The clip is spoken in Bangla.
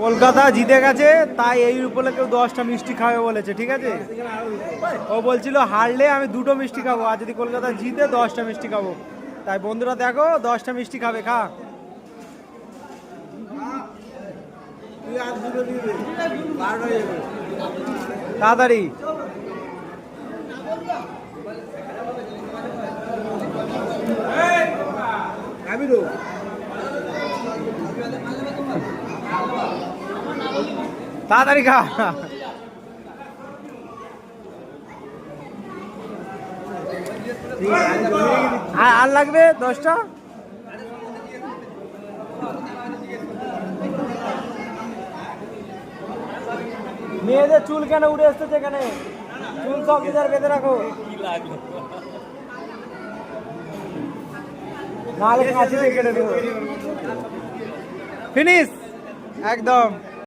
কলকাতা জিতে গেছে, তাই এই উপলক্ষে 10টা মিষ্টি খাবে বলেছে, ঠিক আছে। ও বলছিল হারলে আমি 2টো মিষ্টি খাবো, আর যদি কলকাতা জিতে 10টা মিষ্টি খাবো। তাই বন্ধুরা দেখো 10টা মিষ্টি খাবে, খা তাড়াতাড়ি। তাড়াতাড়ি খা। আর লাগবে 10টা। মেয়েদের চুল কেন উড়ে আসতেছে এখানে? চুল সব নিজের বেঁধে রাখো, নাহলে কাছে কেটে দেবো। ফিনিশ একদম।